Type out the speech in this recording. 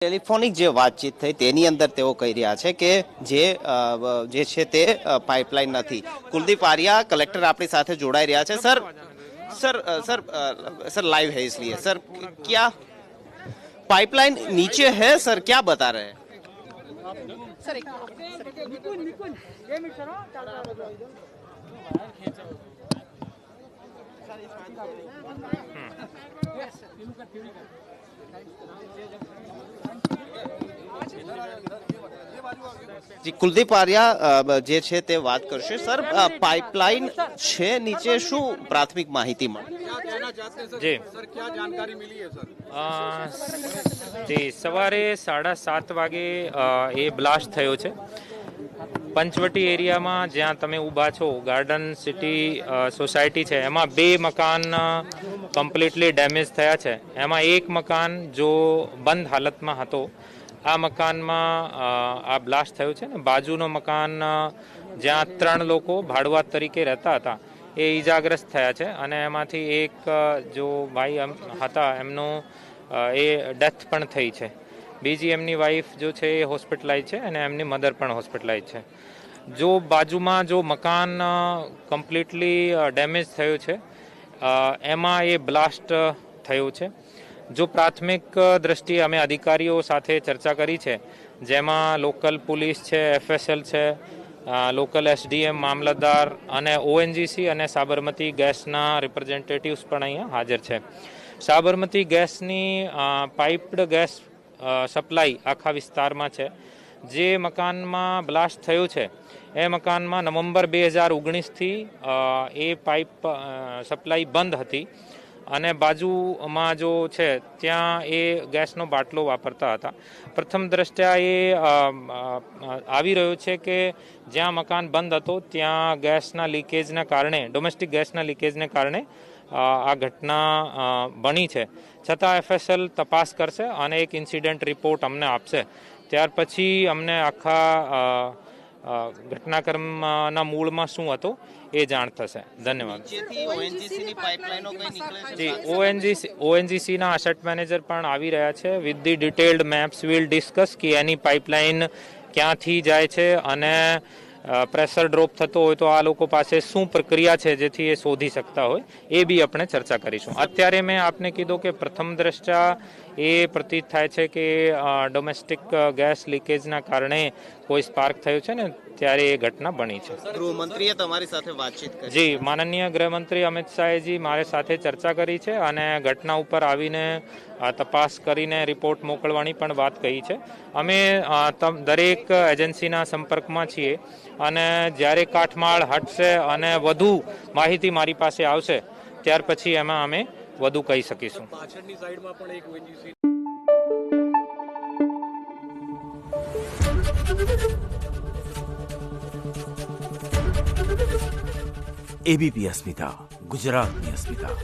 Telephonic જે વાતચીત થઈ તેની અંદર તેઓ કહી રહ્યા છે કે જે છે તે પાઇપલાઇન નથી. કુલદીપ આર્યા કલેક્ટર આપણી સાથે જોડાઈ રહ્યા છે. Sir sir sir sir live है इसलिए सर क्या पाइपलाइन नीचे है सर क्या बता रहे हैं सर जी कुलदीप आर्या જે છે તે વાત કરશે. સર પાઇપલાઇન છે નીચે, શું પ્રાથમિક માહિતી મળી? जी सर क्या जानकारी मिली है सर? जी સવારે 7:30 વાગે એ બ્લાસ્ટ થયો છે. પંચવટી એરિયામાં જ્યાં તમે ઊભા છો, ગાર્ડન સિટી સોસાયટી છે, એમાં 2 મકાન કમ્પ્લીટલી ડેમેજ થયા છે. એમાં એક મકાન જો બંધ હાલતમાં હતો, આ મકાનમાં આ બ્લાસ્ટ થયો છે ને બાજુનો મકાન જ્યાં 3 લોકો ભાડુઆત તરીકે રહેતા હતા એ ઈજાગ્રસ્ત થયા છે અને એમાંથી એક જો ભાઈ હતા એમનું એ ડેથ પણ થઈ છે. બીજી એમની વાઈફ જો છે એ હોસ્પિટલાઇઝ છે અને એમની મધર પણ હોસ્પિટલાઇઝ છે. જો બાજુમાં જો મકાન કમ્પ્લીટલી ડેમેજ થયું છે એમાં એ બ્લાસ્ટ થયું છે. જો પ્રાથમિક દ્રષ્ટિએ અમે અધિકારીઓ સાથે ચર્ચા કરી છે, જેમાં લોકલ પોલીસ છે, FSL છે, લોકલ SDM, મામલતદાર અને ONGC અને સાબરમતી ગેસના રિપ્રેઝેન્ટેટિવ્સ પણ અહીંયા હાજર છે. સાબરમતી ગેસની પાઇપ્ડ ગેસ સપ્લાય આખા વિસ્તારમાં છે. જે મકાનમાં બ્લાસ્ટ થયું છે એ મકાનમાં નવેમ્બર 2019થી એ પાઇપ સપ્લાય બંધ હતી અને બાજુમાં જો છે ત્યાં એ ગેસનો બાટલો વાપરતા હતા. પ્રથમ દ્રષ્ટ્યા એ આવી રહ્યો છે કે જ્યાં મકાન બંધ હતો ત્યાં ગેસના લીકેજના કારણે, ડોમેસ્ટિક ગેસના લીકેજને કારણે આ ઘટના બની છે. છતાં FSL તપાસ કરશે અને એક ઇન્સિડન્ટ રિપોર્ટ અમને આપશે. ત્યાર પછી અમને આખા ઘટનાક્રમના મૂળમાં શું હતો એ જાણ થશે. ધન્યવાદ. ONGCના અસેટ મેનેજર પણ આવી રહ્યા છે. With the detailed maps will discuss કે એની પાઇપલાઇન ક્યાંથી જાય છે અને પ્રેશર ડ્રોપ થતો હોય તો આ લોકો પાસે શું પ્રક્રિયા છે જેથી એ શોધી શકતા હોય, એ બી આપણે ચર્ચા કરીશું. અત્યારે મેં આપને કીધું કે પ્રથમ દ્રષ્ટિયા એ પ્રતીત થાય છે કે ડોમેસ્ટિક ગેસ લીકેજના કારણે કોઈ સ્પાર્ક થયું છે ને ત્યારે એ ઘટના બની છે. ગૃહમંત્રીએ તમારી સાથે વાતચીત કરી? જી, માનનીય ગૃહમંત્રી અમિત શાહજી મારી સાથે ચર્ચા કરી છે અને ઘટના ઉપર આવીને તપાસ કરીને રિપોર્ટ મોકલવાની પણ વાત કહી છે. અમે દરેક એજન્સીના સંપર્કમાં છીએ અને જ્યારે કાટમાળ હટશે અને વધુ માહિતી મારી પાસે આવશે ત્યાર પછી એમાં અમે વધુ કહી શકીશું. પાછળની સાઈડમાં પણ એક ONGC ABP અસ્મિતા, ગુજરાતની અસ્મિતા.